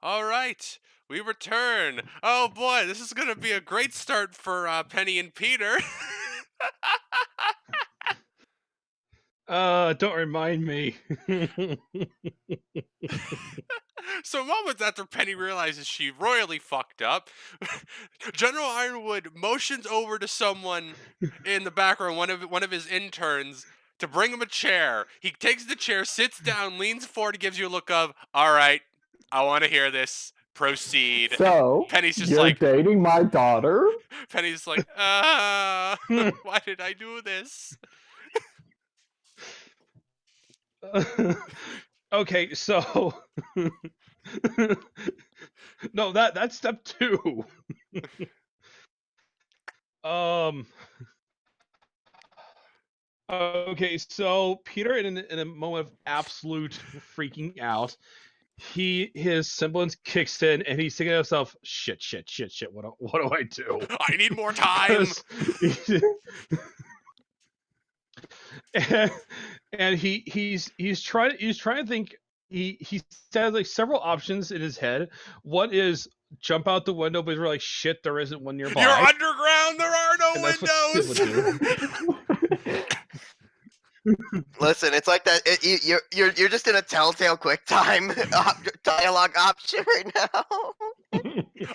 All right, we return. Oh boy, this is gonna be a great start for Penny and Peter. Don't remind me. So moments after Penny realizes she royally fucked up, General Ironwood motions over to someone in the background, one of his interns, to bring him a chair. He takes the chair, sits down, leans forward, gives you a look of, "All right, I want to hear this. Proceed." So, Penny's just you're like, dating my daughter? Penny's like, why did I do this? Okay, so no, that's step two. um. Okay, so Peter, in a moment of absolute freaking out, his semblance kicks in, and he's thinking to himself, "Shit, shit, shit, shit. What do I do?" I need more time. Because and, he's trying to think. He has like several options in his head. One is jump out the window, but he's like, "Shit, there isn't one You're nearby." underground. There are no And that's what Sid would do. Listen, it's like that. You're just in a telltale quick time dialogue option right now.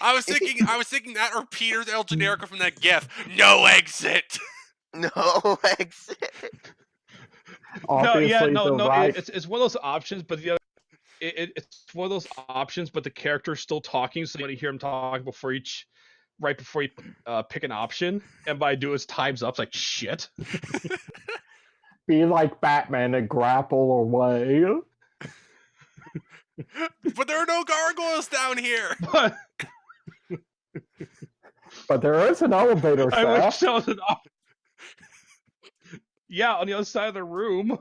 I was thinking that, or Peter's El Generico from that GIF. No exit. No exit. Obviously, no. right. It's one of those options, but the other, it's one of those options, but the character's still talking, so you want to hear him talk before each, right before you pick an option, and by do his time's up. It's like shit. Be like Batman and grapple away. But there are no gargoyles down here. But there is an elevator I wish shaft. that was an option. Yeah, on the other side of the room.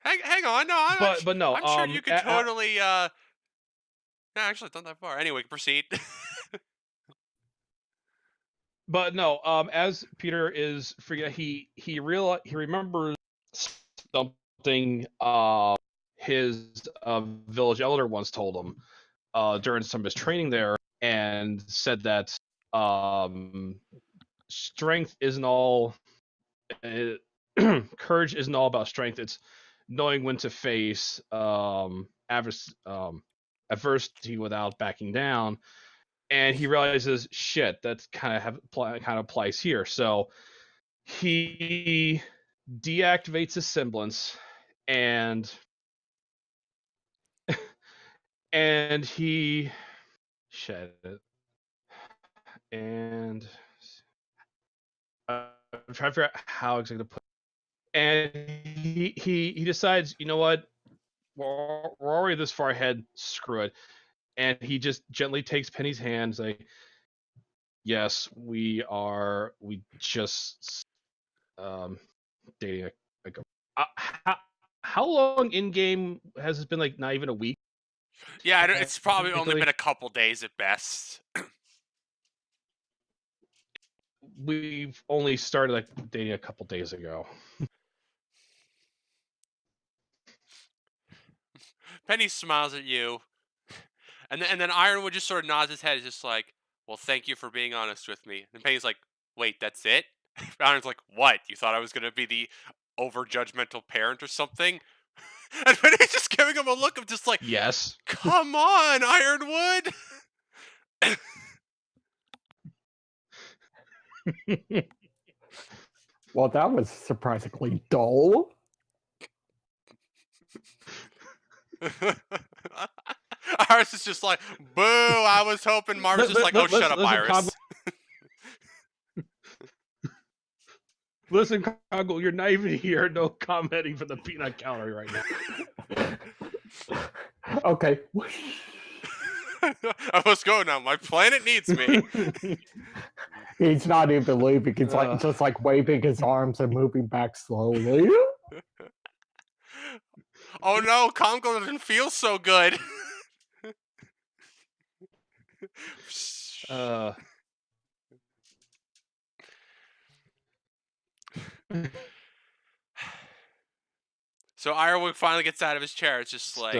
Hang on, no, But no, I'm sure you could totally. No, actually, it's not that far. Anyway, proceed. But no, as Peter is freaking, he remembers something his village elder once told him during some of his training there, and said that strength isn't all courage isn't all about strength. It's knowing when to face adversity without backing down. And he realizes, shit, that's kind of applies here. So he deactivates his semblance, and he shed it. And I'm trying to figure out how exactly to put it. And he decides, you know what? We're already this far ahead. Screw it. And he just gently takes Penny's hand, like, yes, we just dating how long in game has it been? Like not even a week. Yeah, it's probably only been a couple days at best. We've only started like dating a couple days ago. Penny smiles at you, and then Ironwood just sort of nods his head, just like, "Well, thank you for being honest with me." And Penny's like, "Wait, that's it?" Ironwood's like, "What? You thought I was gonna be the over-judgmental parent or something?" And Penny's just giving him a look of just like, Yes. "Come on, Ironwood." Well, that was surprisingly dull. Iris is just like, "Boo, I was hoping." Marvin's just like, "Oh, shut up, Iris." Listen, Congo, you're not even here. No commenting for the peanut gallery right now. Okay. I must go now. My planet needs me. He's not even leaving. He's like just like waving his arms and moving back slowly. Oh no, Congo doesn't feel so good. So Ironwood finally gets out of his chair. It's just like,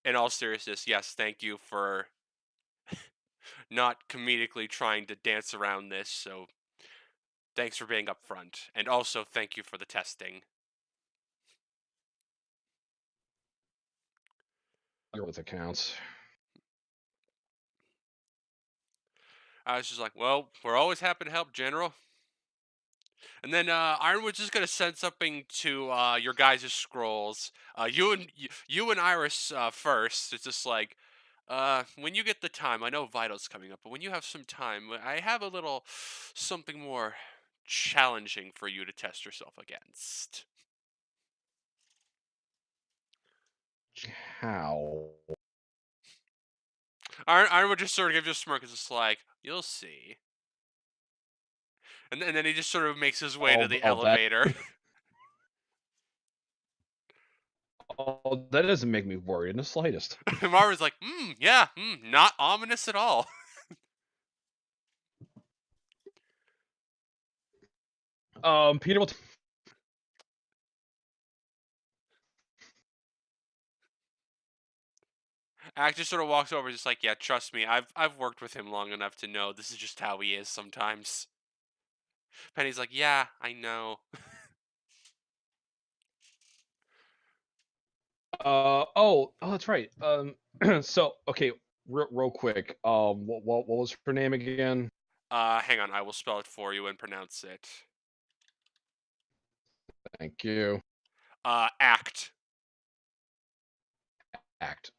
in all seriousness, yes, thank you for not comedically trying to dance around this. So thanks for being upfront, and also thank you for the testing. With accounts. I was just like, well, we're always happy to help, General. And then Ironwood's just gonna send something to your guys' scrolls. You and Iris first. It's just like, when you get the time. I know Vital's coming up, but when you have some time, I have a little something more challenging for you to test yourself against. How? Ironwood just sort of gives you a smirk. It's just like, you'll see. And then he just sort of makes his way to the That elevator. that doesn't make me worried in the slightest. Marvin's like, yeah, not ominous at all. Peter will. Act just sort of walks over, just like, yeah, trust me, I've worked with him long enough to know this is just how he is sometimes. Penny's like, yeah, I know. That's right. So okay, real quick. What was her name again? Hang on, I will spell it for you and pronounce it. Thank you. Act. Act.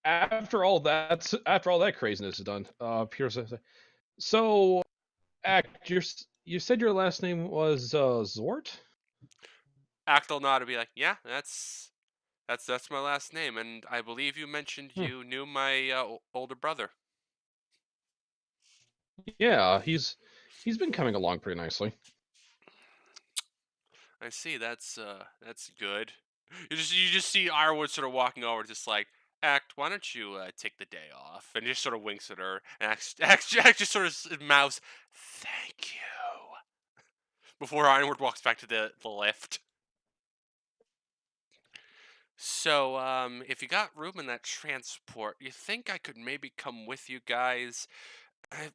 After all that craziness is done, Peter says, so Act, you said your last name was Zort? Act will nod and be like, yeah, that's my last name, and I believe you mentioned you knew my older brother. Yeah, he's been coming along pretty nicely. I see. That's good. You just see Ironwood sort of walking over, just like, Act, why don't you take the day off? And he just sort of winks at her, and Act just sort of mouths, "Thank you," before Ironwood walks back to the lift. So, if you got room in that transport, you think I could maybe come with you guys?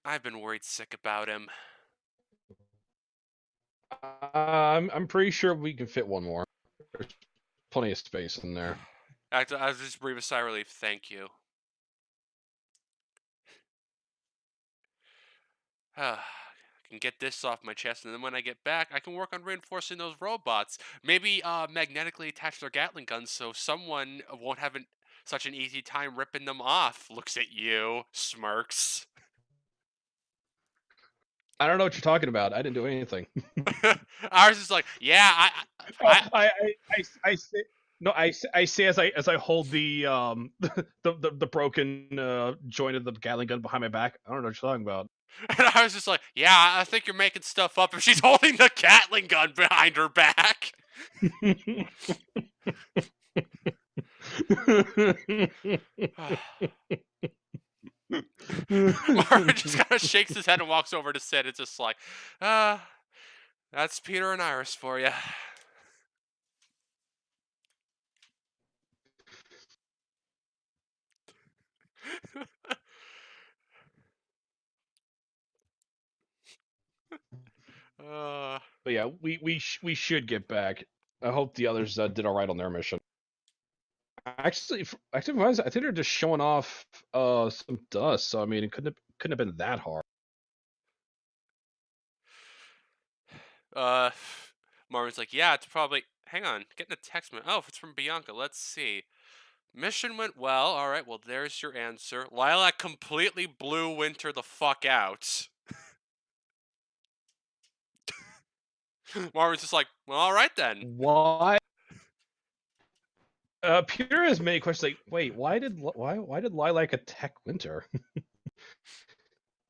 I've been worried sick about him. I'm pretty sure we can fit one more. There's plenty of space in there. Act, I was just breathe a sigh of relief. Thank you. I can get this off my chest, and then when I get back, I can work on reinforcing those robots. Maybe magnetically attach their Gatling guns so someone won't have such an easy time ripping them off. Looks at you, smirks. I don't know what you're talking about. I didn't do anything. Ours is like, yeah, I say no. I say as I hold the the broken joint of the Gatling gun behind my back. I don't know what you're talking about. and I was just like, yeah, I think you're making stuff up if she's holding the Gatling gun behind her back. Marvin just kind of shakes his head and walks over to Sid. It's just like, that's Peter and Iris for you. But yeah, we should get back. I hope the others did all right on their mission. Actually, I think they're just showing off some dust. So I mean, it couldn't have been that hard. Marvin's like, yeah, it's probably. Hang on, getting a text. Oh, it's from Bianca. Let's see. Mission went well. All right, well, there's your answer. Lilac completely blew Winter the fuck out. Marvin's just like, well, all right then. Why? Peter has many questions. Like, wait, why did Lilac attack Winter?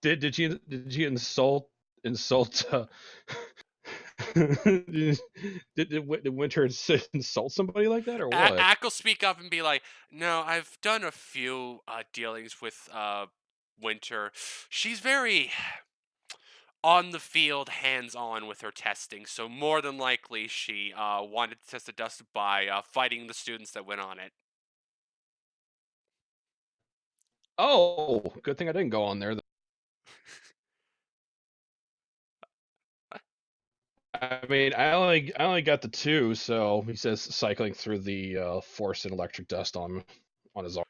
did she insult? did Winter insult somebody like that or what? Ack will speak up and be like, no, I've done a few dealings with Winter. She's very on the field, hands on with her testing, so more than likely she wanted to test the dust by fighting the students that went on it. Oh, good thing I didn't go on there. I mean, I only got the 2, so he says cycling through the force and electric dust on his arm.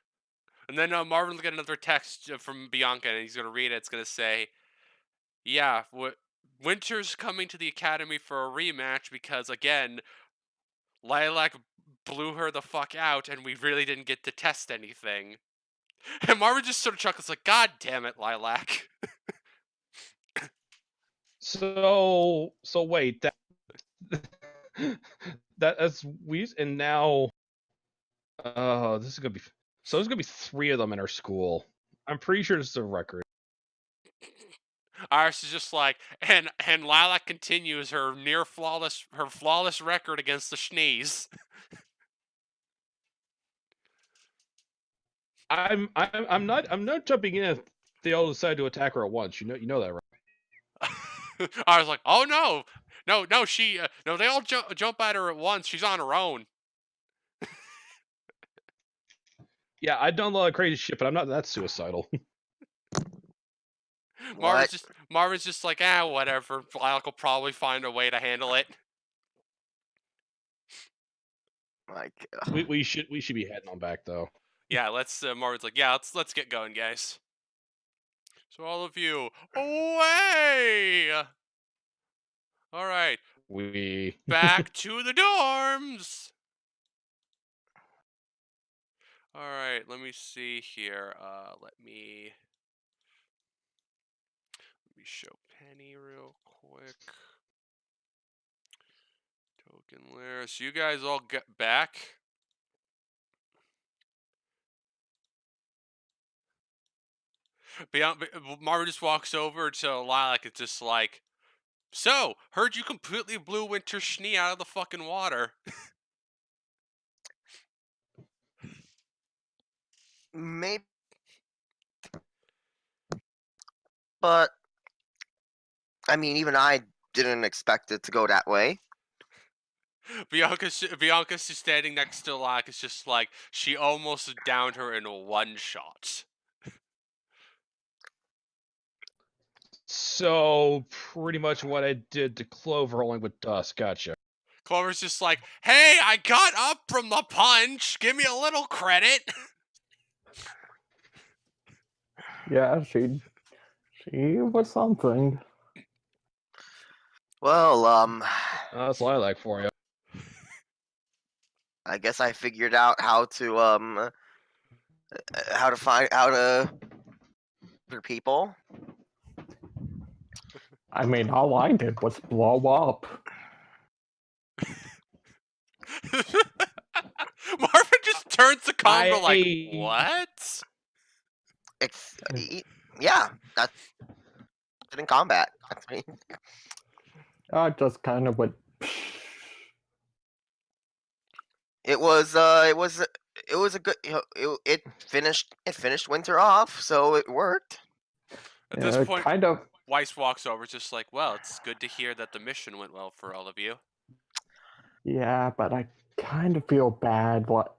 And then Marvin's get another text from Bianca, and he's gonna read it. It's gonna say, "Yeah, Winter's coming to the academy for a rematch because again, Lilac blew her the fuck out, and we really didn't get to test anything." And Marvin just sort of chuckles like, "God damn it, Lilac." So wait, that's we and now this is gonna be so there's gonna be 3 of them in our school. I'm pretty sure this is a record. Iris is just like, and Lilac continues her flawless record against the Schnees. I'm not jumping in if they all decide to attack her at once. You know that, right? I was like, "Oh no, no, she no, they all jump at her at once. She's on her own." Yeah, I've done a lot of crazy shit, but I'm not that suicidal. What? Marvin's just like, "Ah, whatever. Lilac will probably find a way to handle it." Like, we should be heading on back though. Yeah, let's. Marvin's like, "Yeah, let's get going, guys." So all of you, away! All right, We back to the dorms. All right, let me see here. Let me show Penny real quick. Token layer. So you guys all get back. Marvin just walks over to Lilac. It's just like, "So, heard you completely blew Winter Schnee out of the fucking water." maybe, but I mean, even I didn't expect it to go that way. Bianca's just standing next to Lilac. It's just like she almost downed her in one shot. So pretty much what I did to Clover, only with dust. Gotcha. Clover's just like, "Hey, I got up from the punch. Give me a little credit." Yeah, she was something. Well, That's Lilac for you. I guess I figured out how to find how to for people. I mean, all I did was blow up. Marvin just turns to Congo like, I "What?" Yeah, that's in combat. That's me. I just kind of went. It was a good. It finished Winter off, so it worked. At this point, Kind of. Weiss walks over, just like, "Well, it's good to hear that the mission went well for all of you." Yeah, but I kind of feel bad. What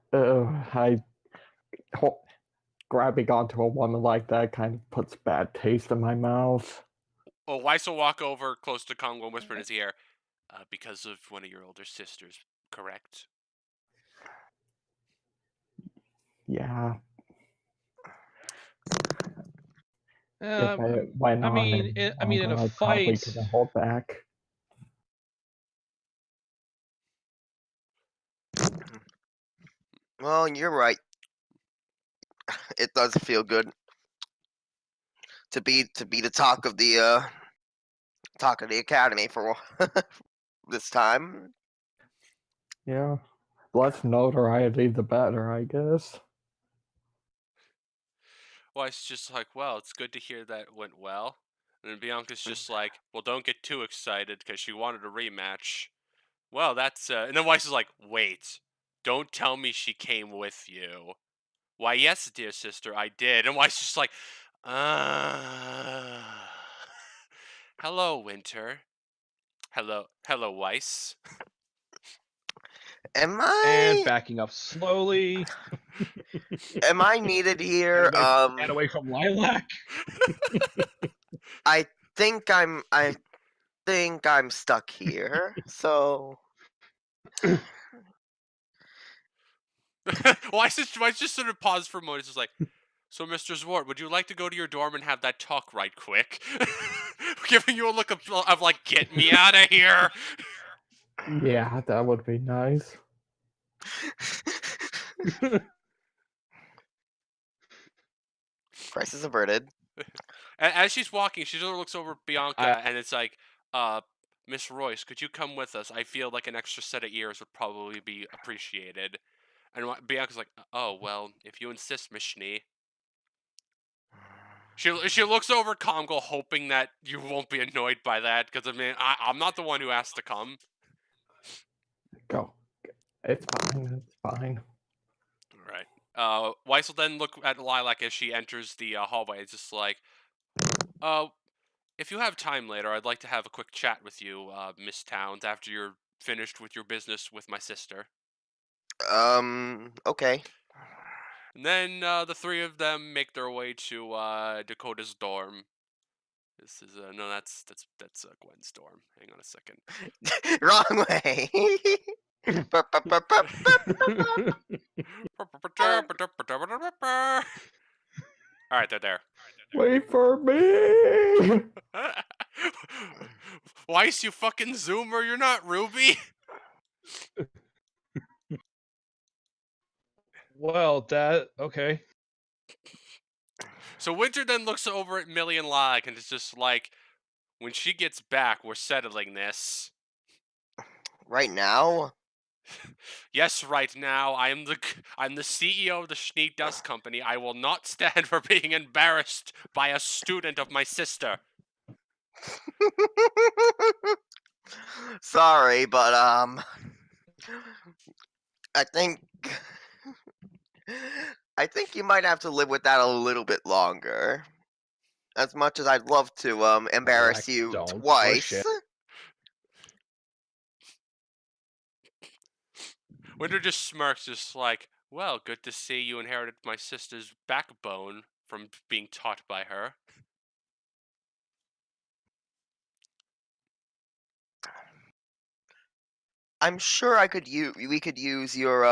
grabbing onto a woman like that kind of puts bad taste in my mouth. Oh, Weiss will walk over close to Congo and whisper in his ear, "Because of one of your older sisters, correct?" Yeah. If I Um, went I on mean, any in longer, a I probably fight, couldn't hold back. Well, you're right. It does feel good to be the talk of the academy for this time. Yeah. Less notoriety, the better, I guess. Weiss just like, "Well, it's good to hear that it went well." And then Bianca's just like, "Well, don't get too excited because she wanted a rematch." Well, that's and then Weiss is like, "Wait, don't tell me she came with you." "Why, yes, dear sister, I did." And Weiss is just like, uh "Hello, Winter. Hello, Weiss." Am And I backing up slowly. needed here? And away from Lilac. I think I'm stuck here. So Why just sort of pause for a moment? It's just like, so, Mr. Zwart, would you like to go to your dorm and have that talk right quick? Giving you a look of like, get me out of here. Yeah, that would be nice. crisis averted. As she's walking, she sort of looks over at Bianca, and it's like, Miss Royce, could you come with us? I feel like an extra set of ears would probably be appreciated. And Bianca's like, oh, well, if you insist, Miss Schnee. She looks over at Congo, hoping that you won't be annoyed by that, because, I mean, I'm not the one who asked to come. Go. It's fine. It's fine. All right. Weiss will then look at Lilac as she enters the hallway. It's just like, if you have time later, I'd like to have a quick chat with you, Miss Towns, after you're finished with your business with my sister. Okay. And then the three of them make their way to Dakota's dorm. This is no, that's Gwen's dorm. Hang on a second. Wrong way. All right, they're there. Wait for me. Weiss, you fucking zoomer! You're not Ruby. Well, that okay. So Winter then looks over at Millie and Lilac, and it's just like, when she gets back, we're settling this. Right now? Yes, right now, I'm the CEO of the Schneek Dust Company. I will not stand for being embarrassed by a student of my sister. Sorry, but I think you might have to live with that a little bit longer. As much as I'd love to embarrass you Don't push twice. it. Winter just smirks, just like, well, good to see you inherited my sister's backbone from being taught by her. I'm sure we could use your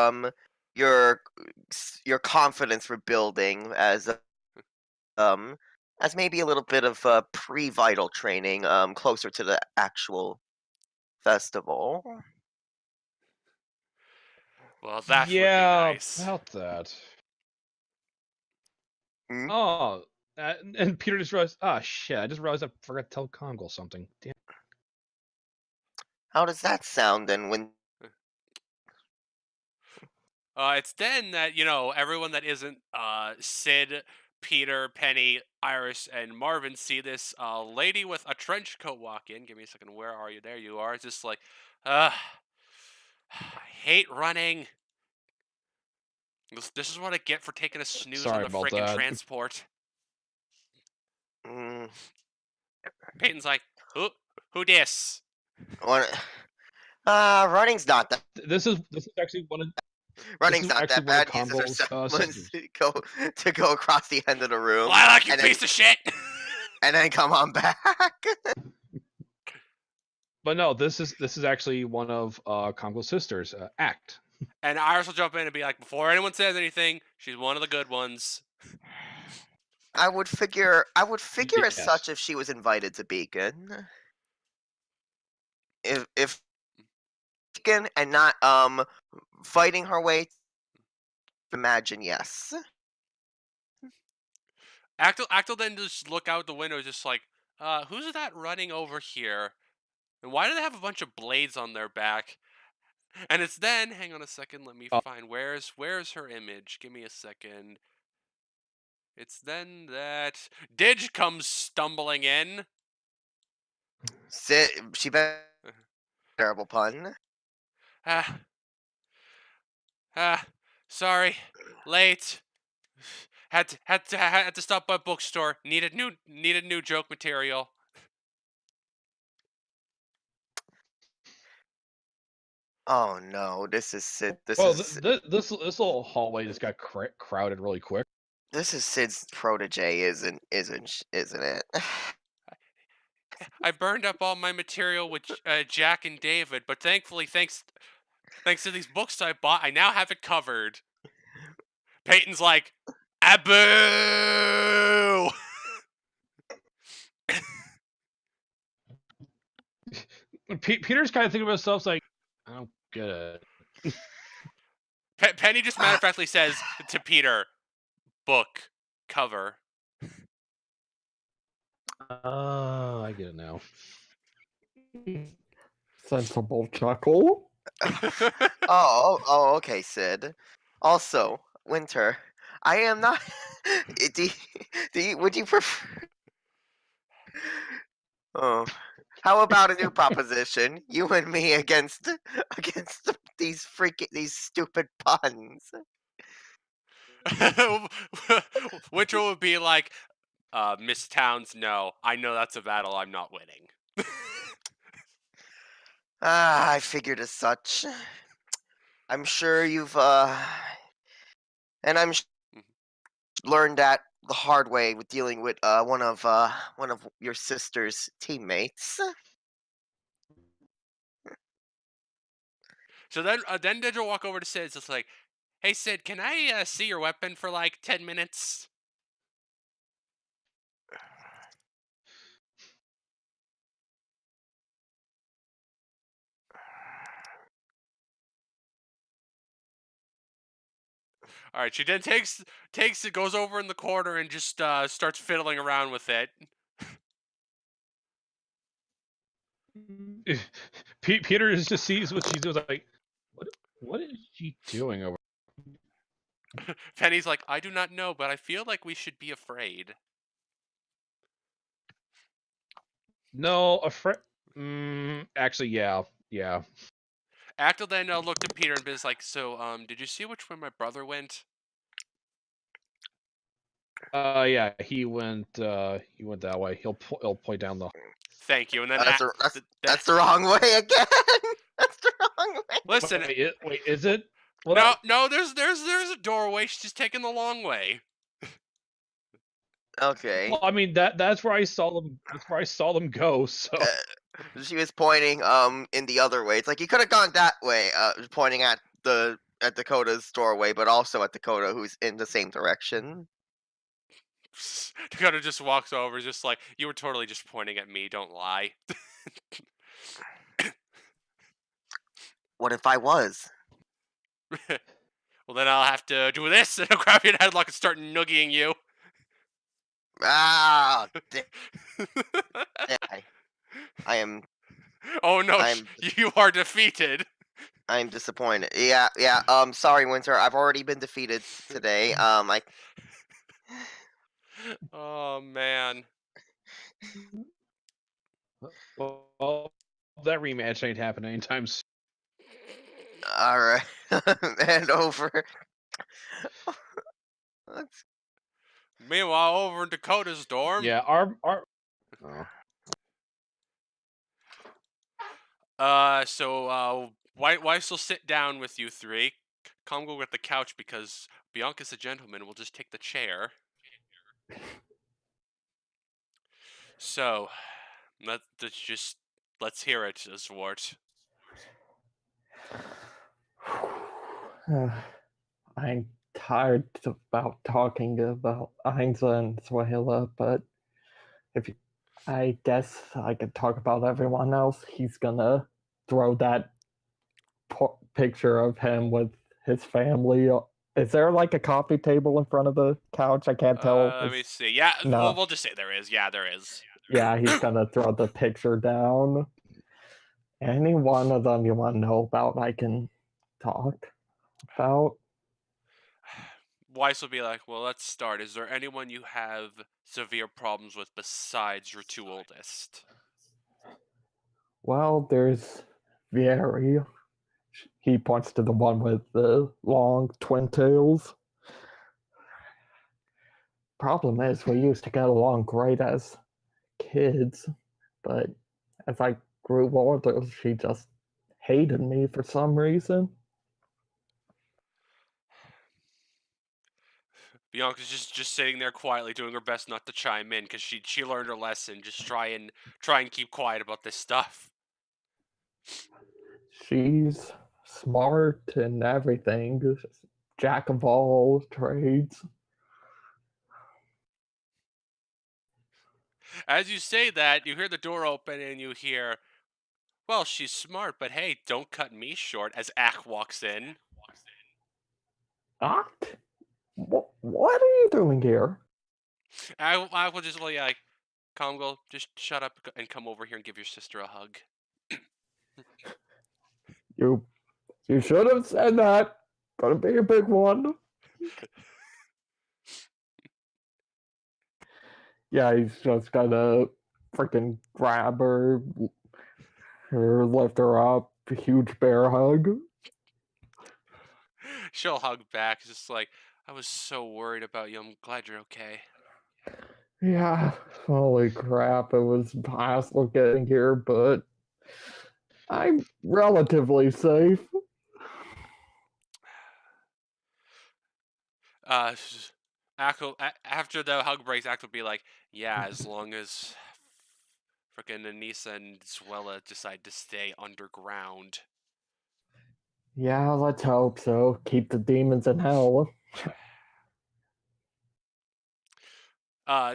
confidence for building as maybe a little bit of pre-vital training closer to the actual festival. Well, that would be Yeah, nice. about that. Hmm? Oh, and Peter just realized, shit, I just realized I forgot to tell Congo something. Damn. How does that sound then when It's then that, you know, everyone that isn't Sid, Peter, Penny, Iris, and Marvin see this lady with a trench coat walk in. Give me a second. Where are you? There you are. It's just like, I hate running. This is what I get for taking a snooze on Sorry the about frickin' that. transport. mm, Peyton's like, who dis? running's not that This is actually one of running's is not actually that one of bad. Uses her Congo's, semblance sisters. to go across the end of the room Lilac, you and piece of shit! then come on back. But no, this is actually one of Congo's sisters, Act. And Iris will jump in and be like, before anyone says anything, she's one of the good ones. I would figure as Yes. such if she was invited to Beacon. If Beacon and not fighting her way, imagine yes. Actel then just look out the window, just like, who's that running over here? And why do they have a bunch of blades on their back? And it's then, hang on a second, let me find, where's her image? Give me a second. It's then that Didge comes stumbling in. She better terrible pun. Sorry, late. Had to stop by bookstore. Needed new joke material. Oh no, this is Sid. Well, this little hallway just got crowded really quick. This is Sid's protege, isn't it? I burned up all my material with Jack and David, but thankfully, thanks to these books I bought, I now have it covered. Peyton's like, Abu! Peter's kind of thinking to himself like, I don't get it. Penny just matter of factly says to Peter, book cover. I get it now. Sensible chuckle. Okay, Sid. Also, Winter, I am not. Would you prefer? Oh, how about a new proposition? You and me against these stupid puns. Winter would be like, Miss Towns, no. I know that's a battle I'm not winning. I figured as such. I'm sure you've and I'm learned that the hard way with dealing with one of your sister's teammates. So then Didge will walk over to Sid. It's like, hey Sid, can I see your weapon for like 10 minutes? All right, she then takes it, goes over in the corner, and just starts fiddling around with it. Peter just sees what she's doing, like, what is she doing over? Penny's like, I do not know, but I feel like we should be afraid. No, afraid. Actually, yeah. Axel then looked at Peter and was like, so, did you see which way my brother went? Yeah, he went that way. He'll point down the. Thank you. And then that's the wrong way again. That's the wrong way. Listen, wait, is it? Well, no. There's a doorway. She's just taking the long way. Okay. Well, I mean that's where I saw them. That's where I saw them go. So she was pointing in the other way. It's like you could have gone that way. Pointing at Dakota's doorway, but also at Dakota, who's in the same direction. Dakota just walks over, just like, you were totally just pointing at me. Don't lie. What if I was? Well, then I'll have to do this, and I'll grab your headlock and start noogieing you. Ah, I am. Oh no, you are defeated. I'm disappointed. Yeah. Sorry, Winter. I've already been defeated today. Oh man. well, that rematch ain't happening anytime soon. All right, and over. Meanwhile, over in Dakota's dorm. Yeah, our. Weiss will sit down with you three. Come go with the couch because Bianca's a gentleman. We'll just take the chair. So, let's hear it, Zwart. I'm tired about talking about Ainza and Swahila, but I guess I could talk about everyone else. He's gonna throw that picture of him with his family. Is there like a coffee table in front of the couch? I can't tell. Let me see. Yeah, no. we'll just say there is. Yeah, there is. Yeah, he's gonna throw the picture down. Any one of them you want to know about, I can talk about. Weiss will be like, well, let's start. Is there anyone you have severe problems with besides your two oldest? Well, there's Vieri. He points to the one with the long twin tails. Problem is, we used to get along great as kids, but as I grew older, she just hated me for some reason. Bianca's just sitting there quietly, doing her best not to chime in because she learned her lesson. Just try and keep quiet about this stuff. She's smart and everything. Jack of all trades. As you say that, you hear the door open and you hear, "Well, she's smart, but hey, don't cut me short." As Ack walks in, Act? What are you doing here? I will just like, "Calm, girl, just shut up and come over here and give your sister a hug." You should have said that. Gonna be a big one. Yeah, he's just gonna freaking grab her, or lift her up, huge bear hug. She'll hug back. It's just like, "I was so worried about you. I'm glad you're okay." Yeah, holy crap, it was hassle getting here, but I'm relatively safe. After the hug breaks, Ack will be like, "Yeah, as long as frickin' Anissa and Zwella decide to stay underground." Yeah, let's hope so. Keep the demons in hell.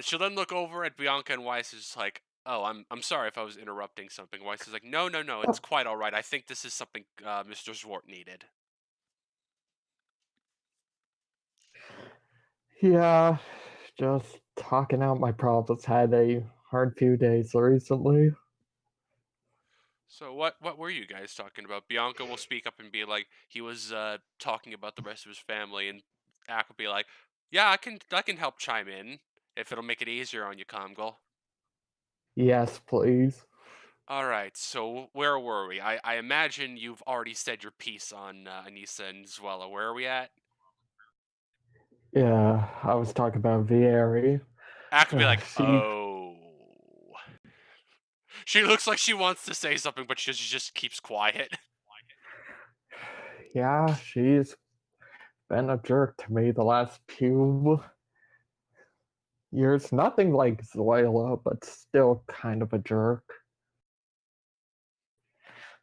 She'll then look over at Bianca and Weiss is just like, "Oh, I'm sorry if I was interrupting something." Weiss is like, "No, no, no, it's quite all right. I think this is something Mr. Zwart needed." Yeah, just talking out my problems. Had a hard few days recently. So what were you guys talking about? Bianca will speak up and be like, "He was talking about the rest of his family," and Ack will be like, "Yeah, I can help chime in if it'll make it easier on you, Comgal." Yes, please. All right, so where were we? I imagine you've already said your piece on Anissa and Zwella. Where are we at? Yeah, I was talking about Vieri. Ack will be like, She, "Oh." She looks like she wants to say something, but she just keeps quiet. yeah, she's been a jerk to me the last few years. Nothing like Zoila, but still kind of a jerk.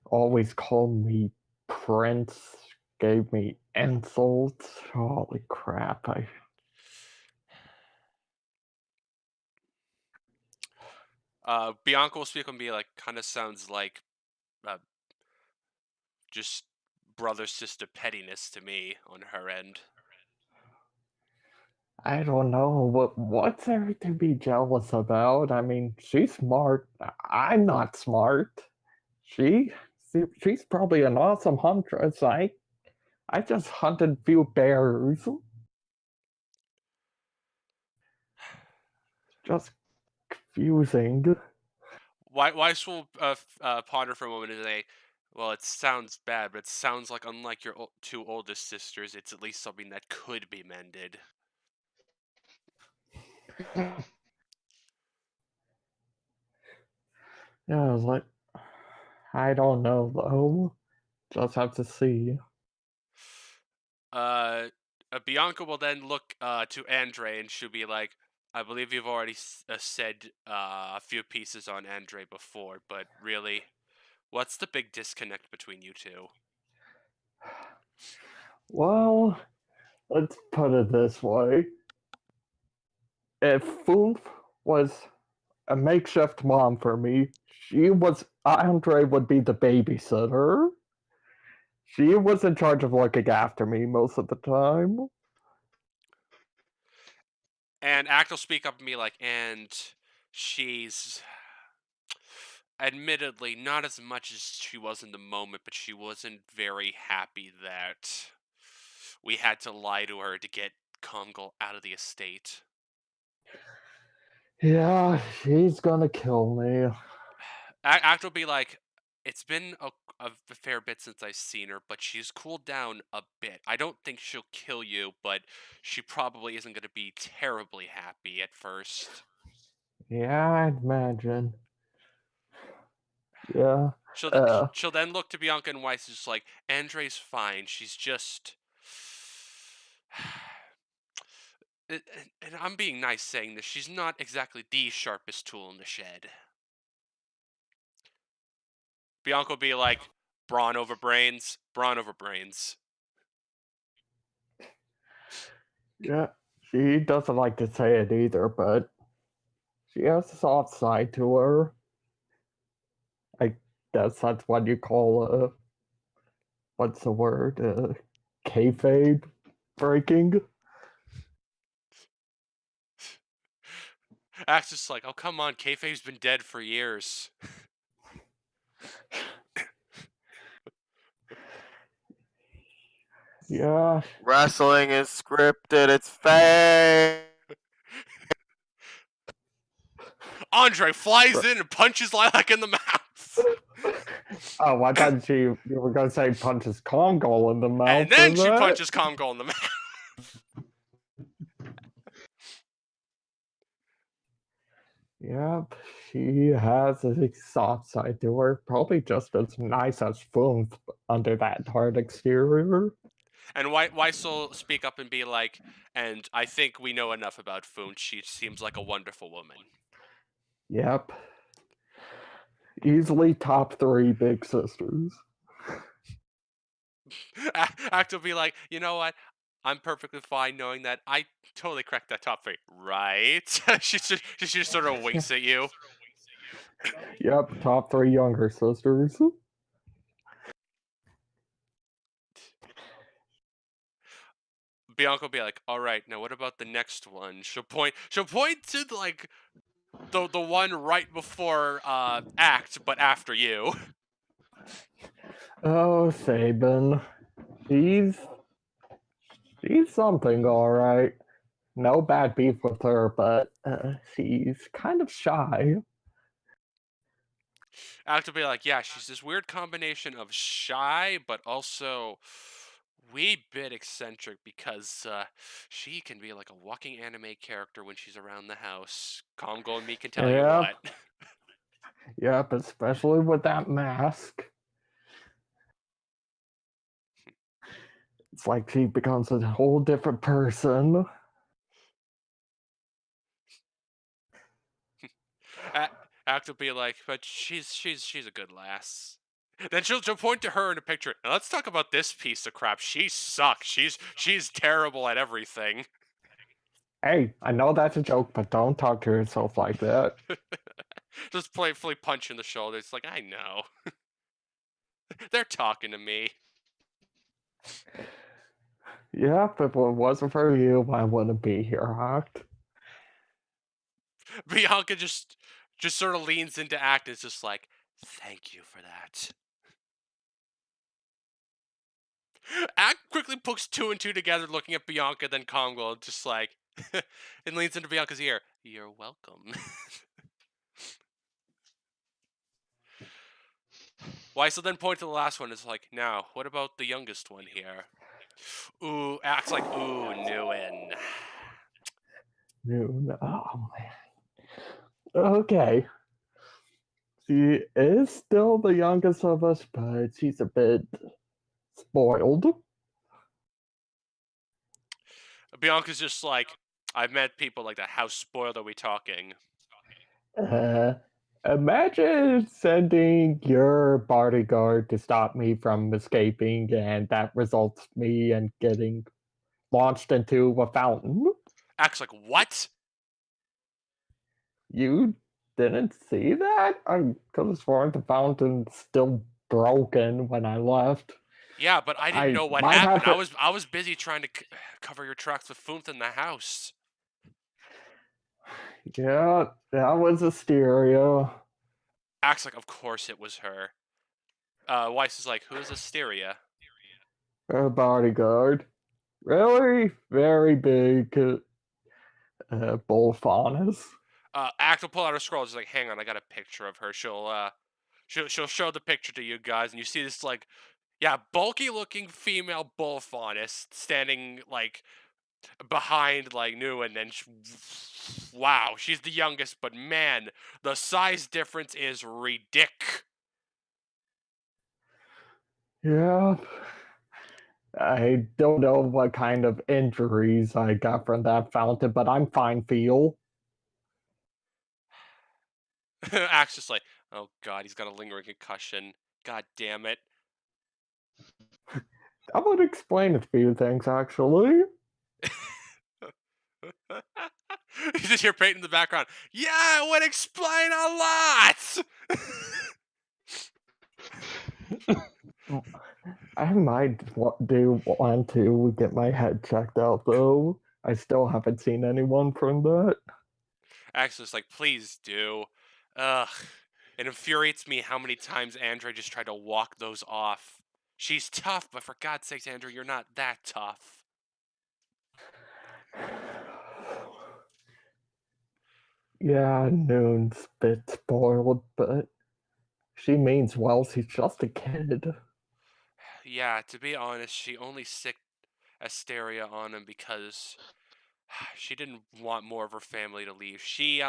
Always called me Prince, gave me insults. Holy crap, Bianca will speak and be like, kind of sounds like uh, just brother sister pettiness to me on her end. I don't know what's there to be jealous about. I mean, she's smart. I'm not smart. She, she's probably an awesome huntress. I just hunted few bears. Just confusing. Weiss will ponder for a moment and say, "Well, it sounds bad, but it sounds like unlike your two oldest sisters, it's at least something that could be mended." Yeah, I was like, I don't know though. Just have to see. Uh, Bianca will then look to Andre and she'll be like, "I believe you've already said a few pieces on Andre before, but really, what's the big disconnect between you two?" Well, let's put it this way. If Foof was a makeshift mom for me, Andre would be the babysitter. She was in charge of looking after me most of the time. And Act will speak up and be like, "And she's admittedly not as much as she was in the moment, but she wasn't very happy that we had to lie to her to get Congal out of the estate." Yeah, she's gonna kill me. Act will be like, "It's been a fair bit since I've seen her, but she's cooled down a bit. I don't think she'll kill you, but she probably isn't going to be terribly happy at first." Yeah, I'd imagine. Yeah. She'll then look to Bianca and Weiss, just like, Andre's fine. She's just. And I'm being nice saying this. She's not exactly the sharpest tool in the shed. Bianca will be like, brawn over brains, brawn over brains. Yeah, she doesn't like to say it either, but she has a soft side to her. I guess that's what you call what's the word? Kayfabe breaking. Axe just like, oh come on, kayfabe's been dead for years. Yeah. Wrestling is scripted. It's fake. Andre flies in and punches Lilac in the mouth. Oh, I thought you were gonna say punches Congo in the mouth. And then she that? punches Comgo in the mouth. Yep, she has a soft side to her, probably just as nice as Foom under that hard exterior. And Weiss will speak up and be like, and I think we know enough about Foon. She seems like a wonderful woman. Yep. Easily top 3 big sisters. Act will be like, you know what? I'm perfectly fine knowing that I totally cracked that top 3, right? she just sort of winks at you. Yep, top 3 younger sisters. Bianca will be like, all right, now what about the next one? She'll point to like the one right before Act, but after you. Oh, Sabin. She's something, alright. No bad beef with her, but she's kind of shy. Act will be like, yeah, she's this weird combination of shy, but also wee bit eccentric because she can be like a walking anime character when she's around the house. Congo and me can tell you what. Yep, especially with that mask. It's like she becomes a whole different person. Act will be like, but she's a good lass. Then she'll point to her in a picture. Now let's talk about this piece of crap. She sucks. She's terrible at everything. Hey, I know that's a joke, but don't talk to yourself like that. Just playfully punch in the shoulder. It's like, I know. They're talking to me. Yeah, if it wasn't for you, I wouldn't be here, Act. Bianca just sort of leans into Act and is just like, thank you for that. Act quickly puts 2 and 2 together, looking at Bianca, then Congo, just like, and leans into Bianca's ear. You're welcome. Weiss will then point to the last one. It's like, now, what about the youngest one here? Ooh, Act's like, ooh, Nguyen. Noon. Oh, man. Okay. She is still the youngest of us, but she's a bit spoiled. Bianca's just like, I've met people like that. How spoiled are we talking? Imagine sending your bodyguard to stop me from escaping, and that results me in getting launched into a fountain. Act's like, what? You didn't see that? I could have sworn the fountain's still broken when I left. Yeah, but I didn't know what might have happened. to- I was busy trying to cover your tracks with Foonth in the house. Yeah, that was Asteria. Act's like, of course it was her. Weiss is like, who is Asteria? Her bodyguard. Really very big bull faunus. Act will pull out her scroll. She's like, hang on, I got a picture of her. She'll show the picture to you guys, and you see this like, yeah, bulky looking female bull faunus standing like behind like Nguyen, and wow, she's the youngest, but man, the size difference is ridiculous. Yeah. I don't know what kind of injuries I got from that fountain, but I'm fine, Feel. Axe just like, oh god, he's got a lingering concussion. God damn it. I would explain a few things, actually. You just hear Peyton in the background. Yeah, it would explain a lot. I might do want to get my head checked out, though. I still haven't seen anyone from that. Axel's like, please do. Ugh. It infuriates me how many times Andre just tried to walk those off. She's tough, but for God's sakes, Andrew, you're not that tough. Yeah, Noon's a bit spoiled, but she means well. She's just a kid. Yeah, to be honest, she only sicked Asteria on him because she didn't want more of her family to leave. She's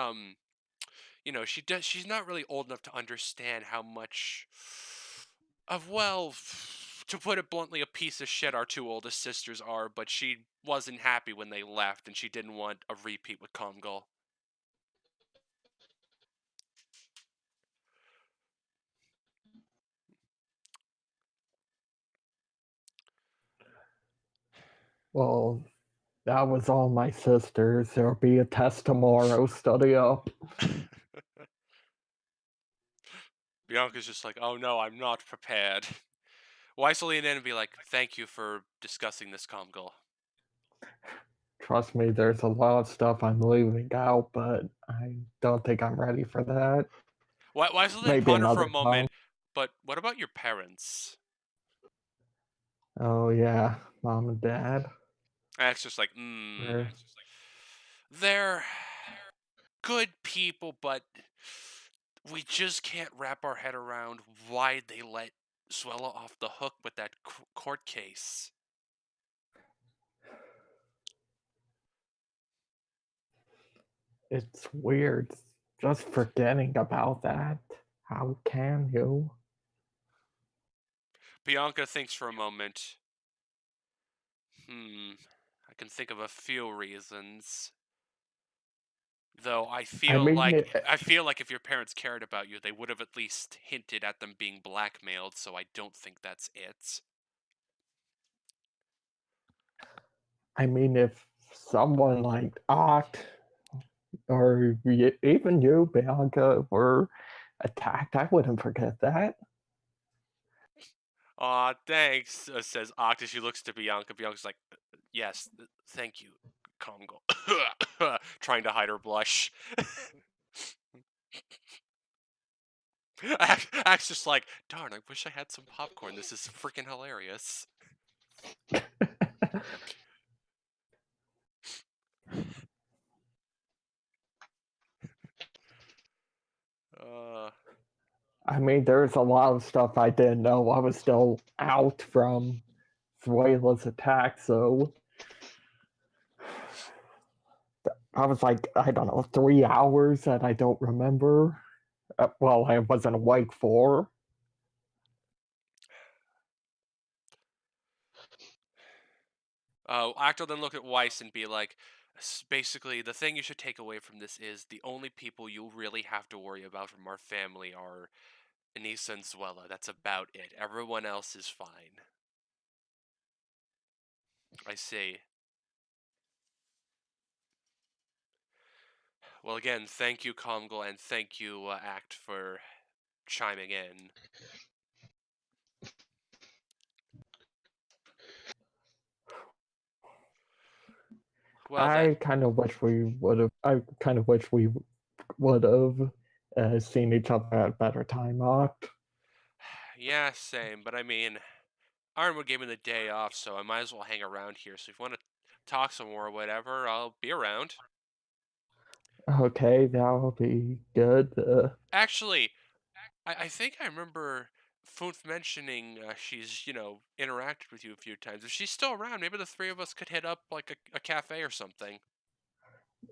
not really old enough to understand how much of, well, to put it bluntly, a piece of shit our two oldest sisters are, but she wasn't happy when they left and she didn't want a repeat with Comgul. Well, that was all my sisters. There'll be a test tomorrow. Study up. Bianca's just like, oh no, I'm not prepared. Weiss will lean in and be like, thank you for discussing this, Comgul. Trust me, there's a lot of stuff I'm leaving out, but I don't think I'm ready for that. Weiss will then Maybe ponder for a another moment, time. but what about your parents? Oh yeah, mom and dad. And it's just like, they're good people, but we just can't wrap our head around why they let Swella off the hook with that court case. It's weird. Just forgetting about that. How can you? Bianca thinks for a moment. I can think of a few reasons. Though I feel like if your parents cared about you, they would have at least hinted at them being blackmailed, so I don't think that's it. I mean, if someone like Oct or even you, Bianca, were attacked, I wouldn't forget that. Aw, thanks, says Octa. She looks to Bianca. Bianca's like, yes, thank you, Congo. Trying to hide her blush. Axe just like, darn, I wish I had some popcorn. This is freaking hilarious. I mean, there's a lot of stuff I didn't know. I was still out from Zuela's attack, so I was like, I don't know, 3 hours that I don't remember. Well, I wasn't awake for. Actor then look at Weiss and be like, basically, the thing you should take away from this is the only people you really have to worry about from our family are Anissa and Zuela. That's about it. Everyone else is fine. I see. Well, again, thank you, Comgul, and thank you, Act, for chiming in. Well, I kind of wish we would have. I kind of wish we would have seen each other at a better time, Oct. Yeah, same. But I mean, Ironwood gave me the day off, so I might as well hang around here. So if you want to talk some more or whatever, I'll be around. Okay, that'll be good. Actually, I think I remember Funf mentioning she's, interacted with you a few times. If she's still around, maybe the three of us could hit up like a cafe or something.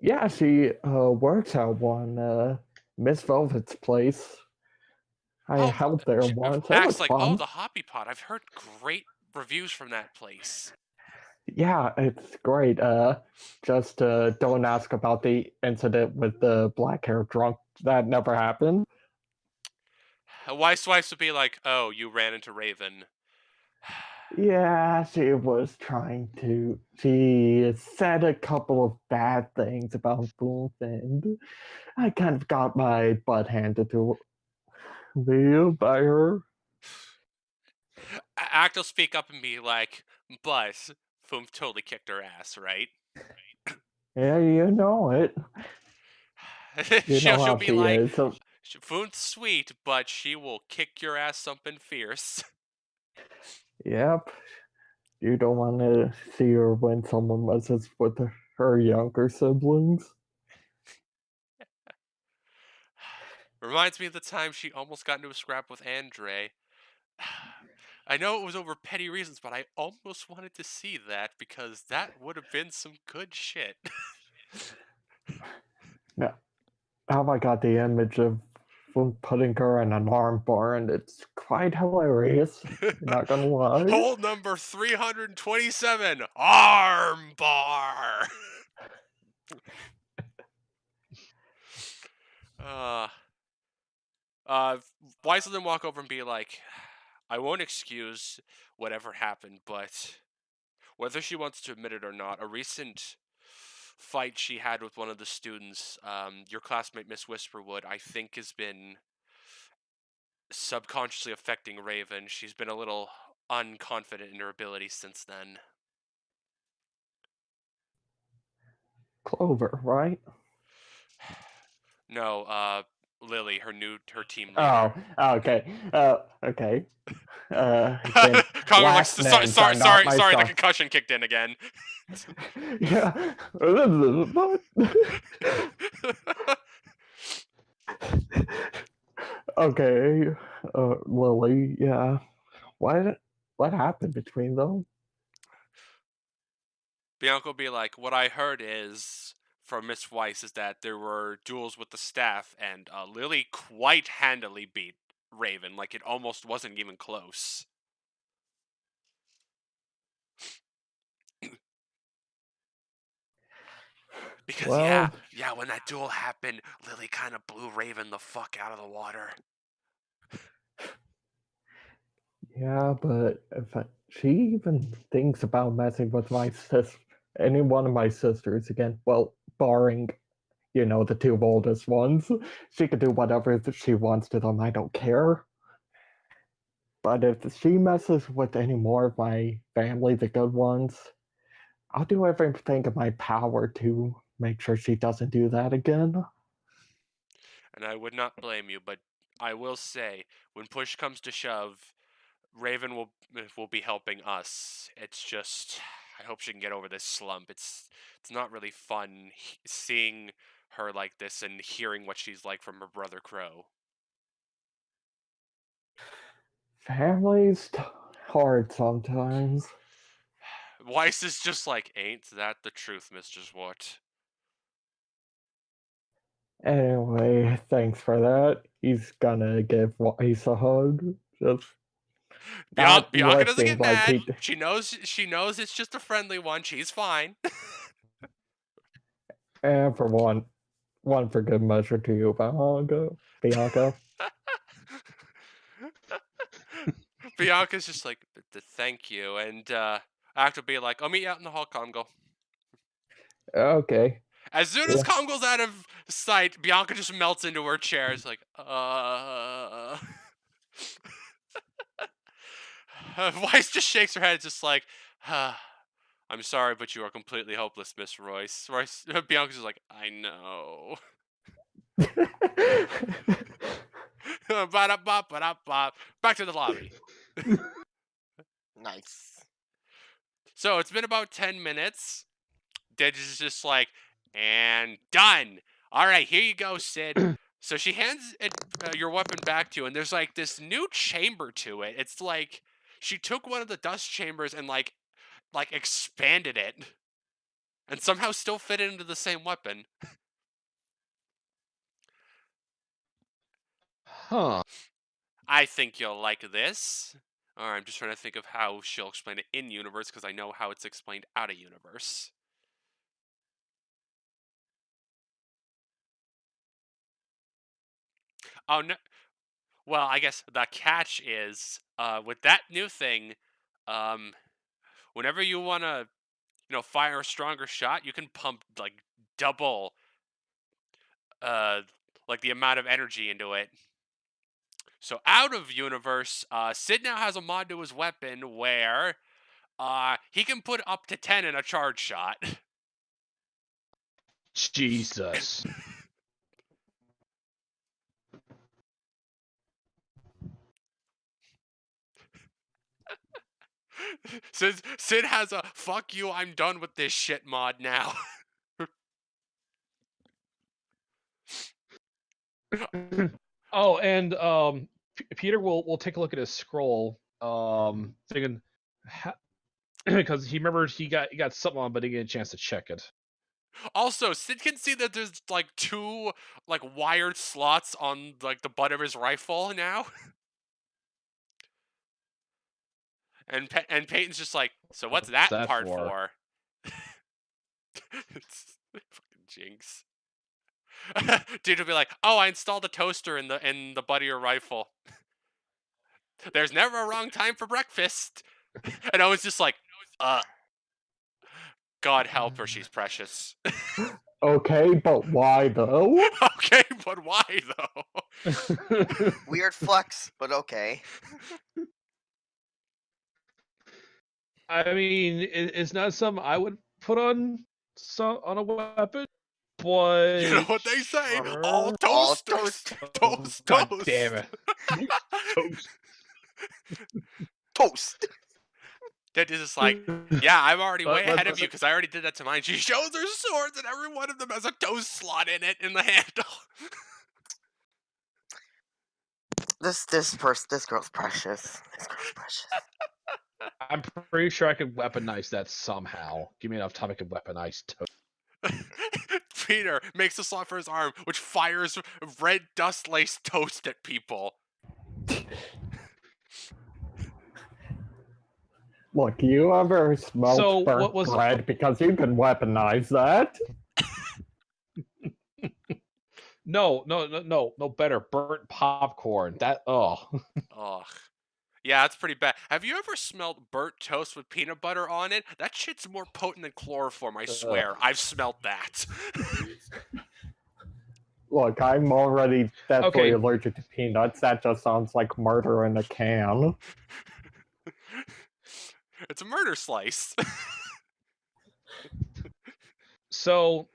Yeah, she works at one, Miss Velvet's place. I Oh, helped there once. It Max was like, oh, fun. the Hoppy Pot. I've heard great reviews from that place. Yeah, it's great. Just don't ask about the incident with the black hair drunk. That never happened. Weiss would be like, oh, you ran into Raven. Yeah, she was trying to. She said a couple of bad things about Booth, and I kind of got my butt handed to me by her. Act will speak up and be like, but Foom totally kicked her ass, right? Yeah, you know it. You know she'll how be she like, is. So, Foom's sweet, but she will kick your ass something fierce. yep. You don't want to see her when someone messes with her younger siblings. Reminds me of the time she almost got into a scrap with Andre. I know it was over petty reasons, but I almost wanted to see that because that would have been some good shit. Now, how I got the image of putting her in an arm bar, and it's quite hilarious. Not gonna lie. Hole number 327, arm bar. Weiss will then walk over and be like, I won't excuse whatever happened, but whether she wants to admit it or not, a recent fight she had with one of the students, your classmate Miss Whisperwood, I think has been subconsciously affecting Raven. She's been a little unconfident in her abilities since then. Clover, right? No, Lily, her team Oh, leader. okay. Okay. Again, Congo like, last names are not my sorry, the stuff. concussion kicked in again. Yeah. Okay. Lily, yeah. What happened between them? Bianca will be like, what I heard is from Miss Weiss is that there were duels with the staff, and Lily quite handily beat Raven. Like, it almost wasn't even close. Because, Well, yeah, when that duel happened, Lily kind of blew Raven the fuck out of the water. yeah, but if she even thinks about messing with my any one of my sisters again, well, barring, the two oldest ones, she can do whatever she wants to them. I don't care. But if she messes with any more of my family, the good ones, I'll do everything in my power to make sure she doesn't do that again. And I would not blame you, but I will say, when push comes to shove, Raven will be helping us. It's just, I hope she can get over this slump. It's not really fun seeing her like this and hearing what she's like from her brother Crow. Family's hard sometimes. Weiss is just like, ain't that the truth, Mr. Zwart? Anyway, thanks for that. He's gonna give Weiss a hug. Just not Bianca doesn't lifting get like mad. he. She knows it's just a friendly one. She's fine. And for one for good measure to you, Bianca. Bianca's just like, thank you, and I have to be like, I'll meet you out in the hall, Congo. Okay. As soon as Yeah. Congo's out of sight, Bianca just melts into her chair. It's like, Weiss just shakes her head, just like, I'm sorry, but you are completely hopeless, Miss Royce. Bianca's just like, I know. Ba-da-ba-ba-da-ba. Back to the lobby. Nice. So it's been about 10 minutes. Dej is just like, and done. All right, here you go, Sid. So she hands your weapon back to you, and there's like this new chamber to it. It's like she took one of the dust chambers and like expanded it, and somehow still fit it into the same weapon. Huh. I think you'll like this. Or I'm just trying to think of how she'll explain it in universe because I know how it's explained out of universe. Oh no. Well, I guess the catch is with that new thing, um, whenever you want to, fire a stronger shot, you can pump like double, uh, like the amount of energy into it. So out of universe, Sid now has a mod to his weapon where he can put up to 10 in a charge shot. Jesus. Sid has a fuck you, I'm done with this shit mod now. Oh, and Peter will take a look at his scroll, thinking, because he remembered he got something on, but he didn't get a chance to check it. Also, Sid can see that there's like two like wired slots on like the butt of his rifle now. And Peyton's just like, so what's that part for? It's fucking Jinx. Dude will be like, oh, I installed a toaster in the butt of your rifle. There's never a wrong time for breakfast. And Owen's just like, God help her, she's precious. Okay, but why though? Okay, but why though? Weird flex, but okay. I mean, it's not something I would put on a weapon, but You know what they say? All sure. All toasters. toast. Toast, God toast. damn it. Toast. Toast. That is just like, yeah, I'm already way Let- ahead of you because I already did that to mine. She shows her swords and every one of them has a toast slot in it in the handle. This girl's precious. This girl's precious. I'm pretty sure I could weaponize that somehow. Give me enough time I could weaponize toast. Peter makes a slot for his arm, which fires red dust laced toast at people. Look, you ever smelled So, burnt what was- bread? Because you can weaponize that. No, better. Burnt popcorn. Ugh. Yeah, that's pretty bad. Have you ever smelled burnt toast with peanut butter on it? That shit's more potent than chloroform, I swear. I've smelled that. Look, I'm already deathly Okay. allergic to peanuts. That just sounds like murder in a can. It's a murder slice. So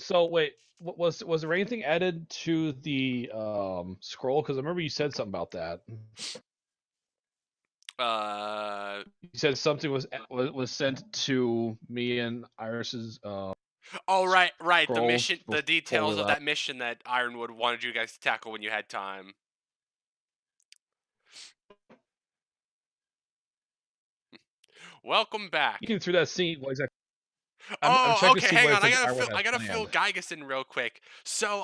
wait, was there anything added to the scroll? Because I remember you said something about that. You said something was sent to me and Iris's. Oh, right. The scrolls mission, the before details we of left. that mission that Ironwood wanted you guys to tackle when you had time. Welcome back. You can through that scene. What exactly? Oh, checking to okay, see hang what on. I exactly gotta Ironwood fill, has I gotta fill planned. Gygus in real quick. So,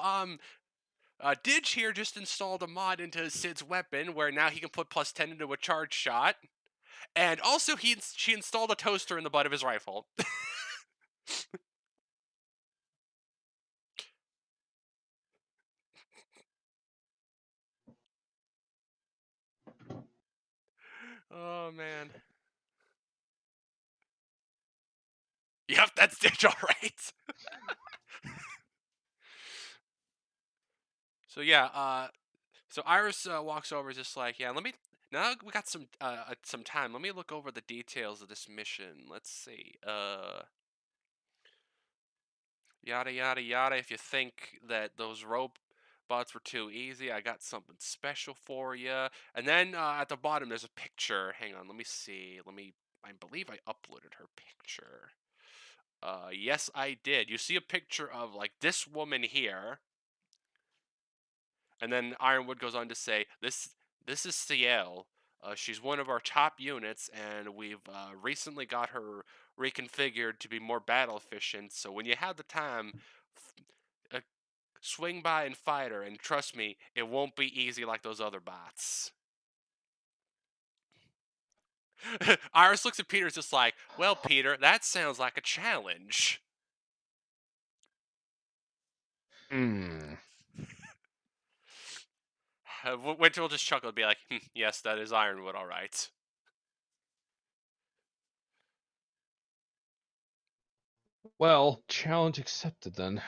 Didge here just installed a mod into Sid's weapon where now he can put plus 10 into a charge shot. And also, she installed a toaster in the butt of his rifle. Oh, man. Yep, that's Didge, alright. So, yeah, so Iris walks over, just like, yeah, let me. Now we got some time. Let me look over the details of this mission. Let's see. Yada yada yada. If you think that those robots were too easy, I got something special for you. And then at the bottom, there's a picture. Hang on, let me see. I believe I uploaded her picture. Yes, I did. You see a picture of like this woman here. And then Ironwood goes on to say, "This is Ciel. She's one of our top units, and we've recently got her reconfigured to be more battle efficient. So when you have the time, swing by and fight her. And trust me, it won't be easy like those other bots." Iris looks at Peter, just like, well, Peter, that sounds like a challenge. Hmm. Winter will just chuckle and be like, yes, that is Ironwood, all right. Well, challenge accepted then.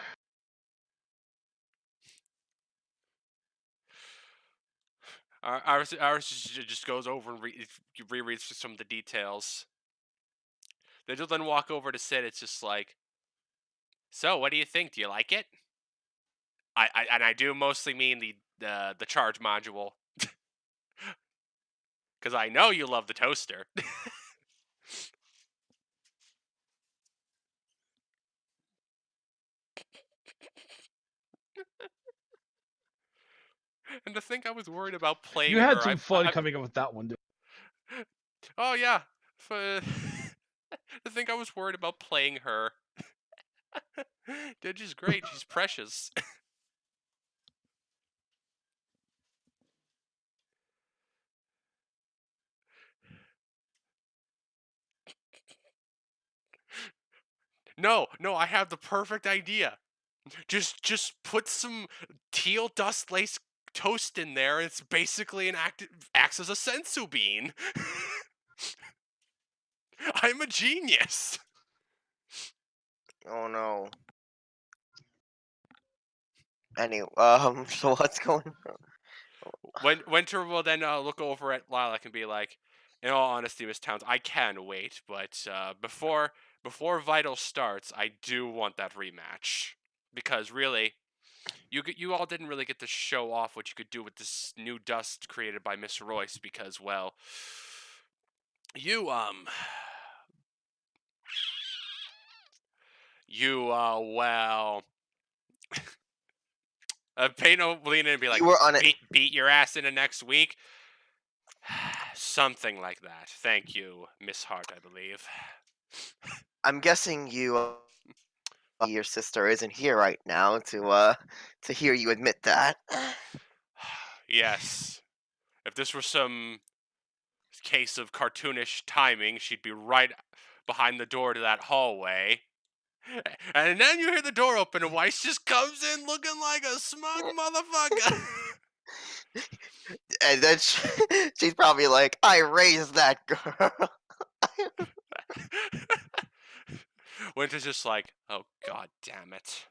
Iris just goes over and rereads some of the details. They'll then walk over to Sid. It's just like, so what do you think? Do you like it? I do mostly mean the charge module, because I know you love the toaster. And to think I was worried about playing You had her. some fun coming up with that one. Oh yeah. To think I was worried about playing her. Dude, she's great. She's precious. No, I have the perfect idea. Just put some teal dust lace toast in there. It's basically acts as a sensu bean. I'm a genius. Oh no. Anyway, so what's going on? Winter will then look over at Lilac and be like, in all honesty, Miss Towns, I can wait, but before Vital starts, I do want that rematch. Because really, you all didn't really get to show off what you could do with this new dust created by Miss Royce, because, well, you well, Payne will lean in and be like, You were on it. beat your ass into next week. Something like that. Thank you, Miss Hart, I believe. I'm guessing your sister isn't here right now to hear you admit that. Yes. If this were some case of cartoonish timing, she'd be right behind the door to that hallway. And then you hear the door open and Weiss just comes in looking like a smug motherfucker. And then she's probably like, I raised that girl. Winter's just like, oh god damn it.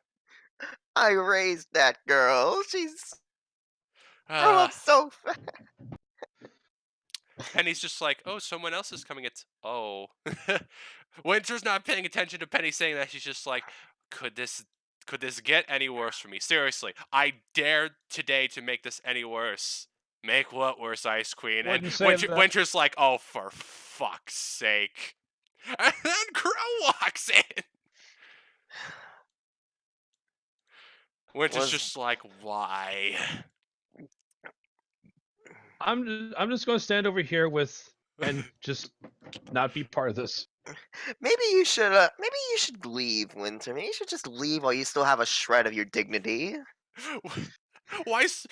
I raised that girl. She's grow Uh, up so fast. Penny's just like, oh, someone else is coming. It's oh. Winter's not paying attention to Penny saying that. She's just like, could this get any worse for me? Seriously, I dare today to make this any worse. Make what worse, Ice Queen? And Wouldn't say that. Winter's like, oh, for fuck's sake. And then Crow walks in. Winter's just like, why? I'm just going to stand over here and just not be part of this. Maybe you should leave, Winter. Maybe you should just leave while you still have a shred of your dignity. Weiss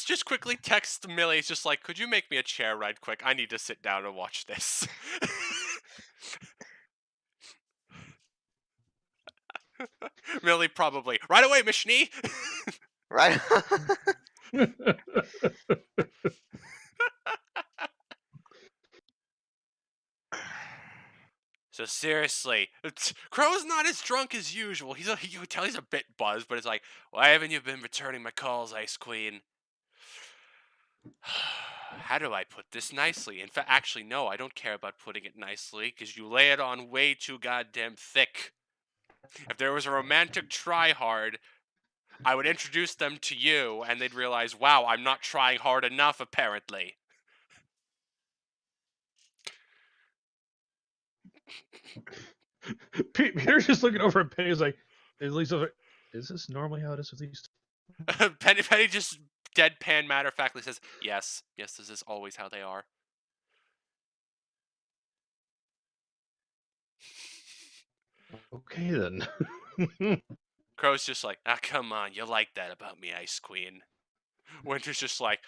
just quickly texts Millie. He's just like, could you make me a chair right quick? I need to sit down and watch this. Millie probably, right away, Miss Schnee. Right? So seriously, Crow's not as drunk as usual. You can tell he's a bit buzzed, but it's like, why haven't you been returning my calls, Ice Queen? How do I put this nicely? In fact, actually, no, I don't care about putting it nicely, because you lay it on way too goddamn thick. If there was a romantic try-hard, I would introduce them to you, and they'd realize, wow, I'm not trying hard enough, apparently. Peter's just looking over at Penny. He's like, at least is this normally how it is with these? Penny just deadpan matter-of-factly says, yes, this is always how they are. Okay then. Crow's just like, come on, you like that about me, Ice Queen. Winter's just like,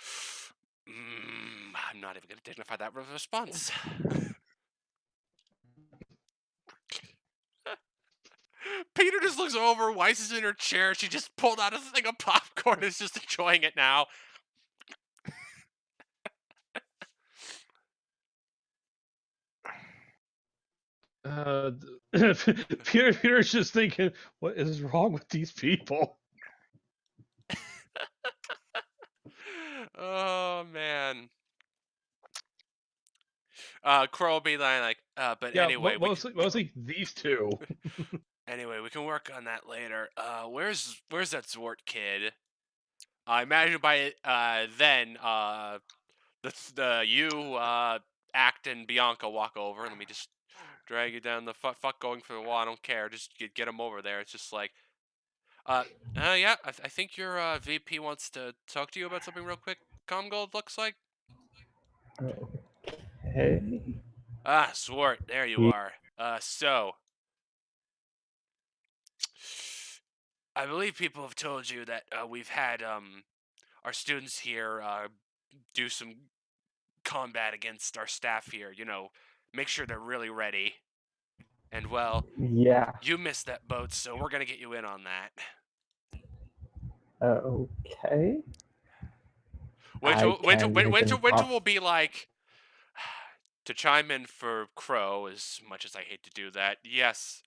I'm not even going to dignify that response. Peter just looks over. Weiss is in her chair. She just pulled out a thing of popcorn and is just enjoying it now. Peter's just thinking, what is wrong with these people? Oh, man. Crow will be like, but Yeah, anyway, mostly these two. Anyway, we can work on that later. Where's that Zwart kid? I imagine by then, you Act and Bianca walk over, and let me just drag you down the fuck going for the wall. I don't care. Just get him over there. It's just like, yeah. I think your VP wants to talk to you about something real quick. Comgold looks like. Hey. Zwart, there you are. So I believe people have told you that we've had our students here do some combat against our staff here. Make sure they're really ready. And well, Yeah. you missed that boat, so we're gonna get you in on that. Okay. Winter will be like, to chime in for Crow, as much as I hate to do that. Yes,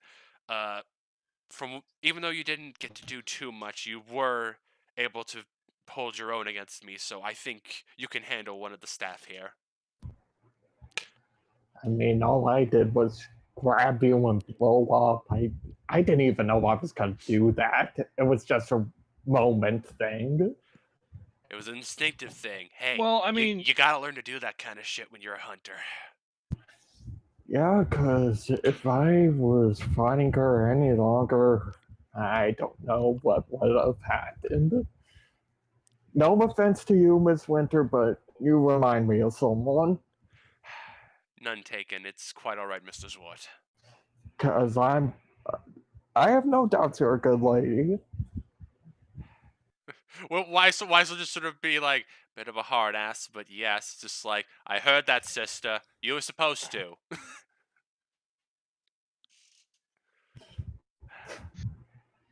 even though you didn't get to do too much, you were able to hold your own against me. So I think you can handle one of the staff here. I mean, all I did was grab you and blow up. I didn't even know I was gonna do that. It was just a moment thing. It was an instinctive thing. Hey, well, I mean, you gotta learn to do that kind of shit when you're a hunter. Yeah, because if I was fighting her any longer, I don't know what would have happened. No offense to you, Miss Winter, but you remind me of someone. None taken. It's quite all right, Mr. Zwart. Because I have no doubts you're a good lady. Well, Weiss will just sort of be like, bit of a hard ass, but yes, just like, I heard that, sister. You were supposed to.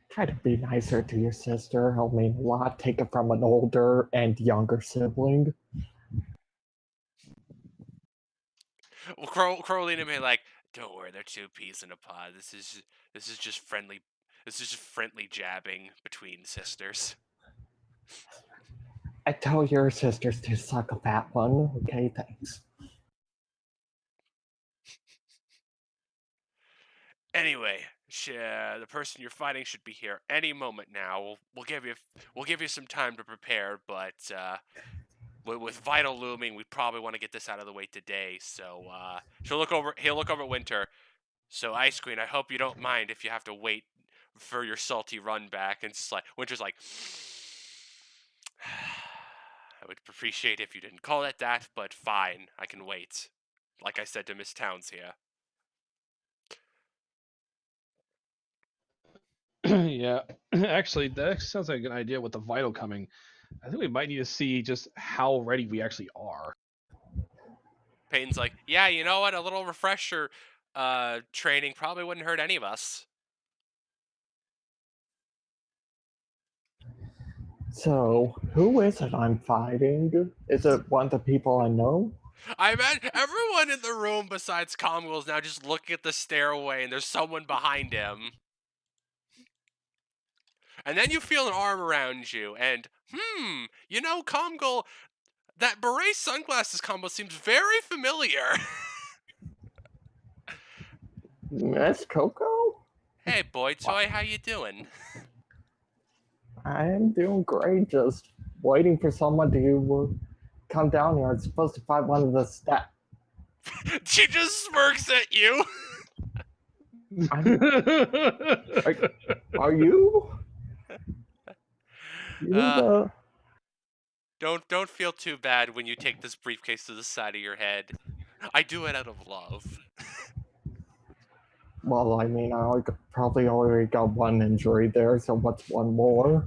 Try to be nicer to your sister. It'll mean a lot. Take it from an older and younger sibling. Well, Crow leaned at me like, don't worry, they're two peas in a pod. This is just friendly. This is just friendly jabbing between sisters. I tell your sisters to suck a fat one. Okay, thanks. Anyway, the person you're fighting should be here any moment now. We'll give you some time to prepare, but with Vital looming, we probably want to get this out of the way today. So he'll look over at Winter. So Ice Queen, I hope you don't mind if you have to wait for your salty run back. And just like Winter's like, I would appreciate if you didn't call it that, but fine, I can wait. Like I said to Miss Towns here. Yeah, actually, that sounds like a good idea with the Vital coming. I think we might need to see just how ready we actually are. Peyton's like, yeah, you know what? A little refresher training probably wouldn't hurt any of us. So, who is it I'm fighting? Is it one of the people I know? I imagine everyone in the room besides Comgirl is now just looking at the stairway and there's someone behind him. And then you feel an arm around you and, Comgirl, that beret sunglasses combo seems very familiar. Miss Coco? Hey, boy toy, how you doing? I'm doing great, just waiting for someone to come down here. I'm supposed to fight one of the staff. She just smirks at you. Are you? Don't feel too bad when you take this briefcase to the side of your head. I do it out of love. Well, I mean, I probably already got one injury there, so what's one more?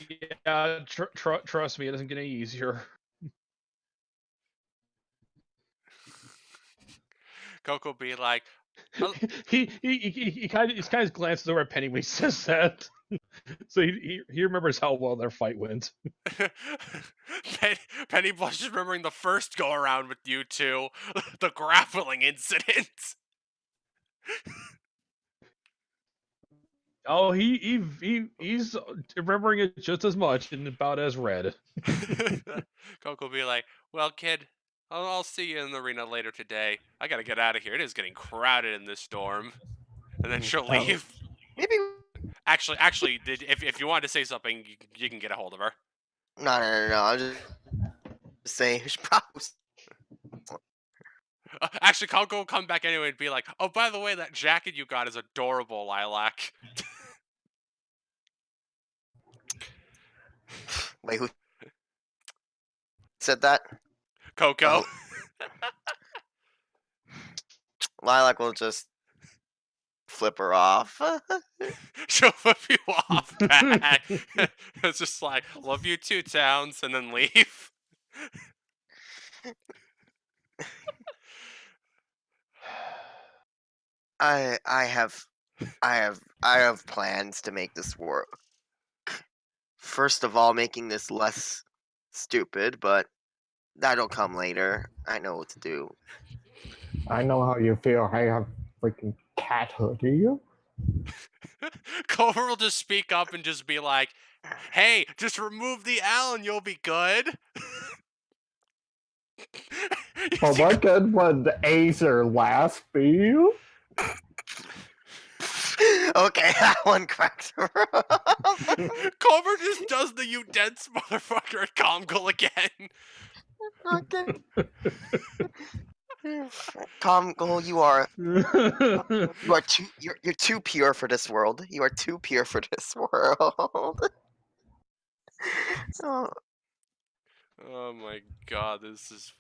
Yeah, trust me, it doesn't get any easier. Coco be like, "Oh." He kind of glances over at Penny when he says that. So he remembers how well their fight went. Penny blushes remembering the first go around with you two, the grappling incident. Oh, he's remembering it just as much and about as red. Coco be like, "Well, kid, I'll see you in the arena later today. I gotta get out of here. It is getting crowded in this storm." And then she'll Oh. leave. Maybe. Actually, if you wanted to say something, you can get a hold of her. No. I'm just saying. We should probably. Actually, Coco will come back anyway and be like, "Oh, by the way, that jacket you got is adorable, Lilac." Wait, who said that? Coco. Lilac will just flip her off. She'll flip you off back. It's just like, "Love you too, Towns," and then leave. I have plans to make this work. First of all, making this less stupid, but that'll come later. I know what to do. I know how you feel. I have freaking cat hoodie. Clover will just speak up and just be like, "Hey, just remove the L and you'll be good." You But see what good would Acer last be? Okay, that one cracks her up. Clover just does the "you dense motherfucker" at Comgul again. Okay. Comgul, you're too pure for this world. You are too pure for this world. Oh, Oh my god, this is